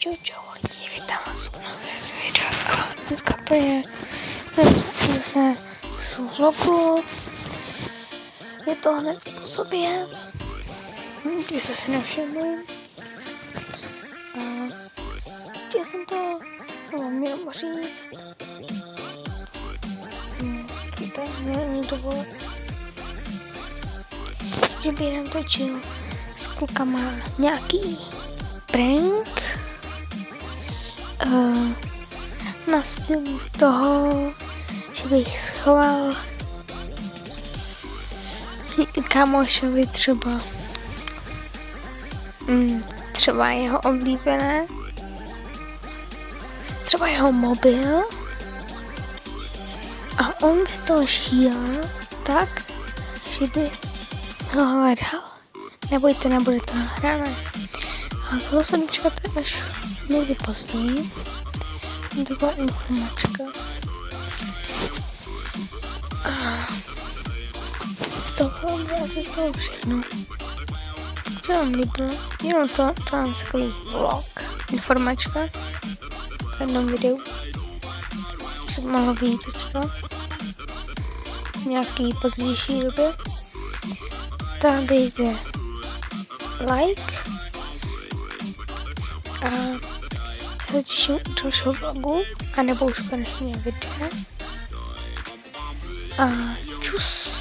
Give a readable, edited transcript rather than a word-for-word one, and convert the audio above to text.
Čau lidi, vítám vás u nové videa a dneska to je zase z vlogu. Je to hned po sobě, když se si nevšimli. A chtěl jsem to vám jenom říct. To není to, že bych nám točil s klukama nějaký prank na styl toho, že bych schoval kámošovi třeba jeho oblíbené, třeba jeho mobil a on by z toho šílel tak, že by ho hledal. Nebojte, nebude to nahrané. A toho se dočkáte až někdy později. Taková informačka. A tohle bude asi z toho všechno. Co vám líbilo? Jenom to je takový vlog. Informačka. V jednom videu. Co mohlo být teďka. V nějaký pozdější době. Tak dejte like. A já se těším u dalšího vlogu, anebo už konečně videa. A čus.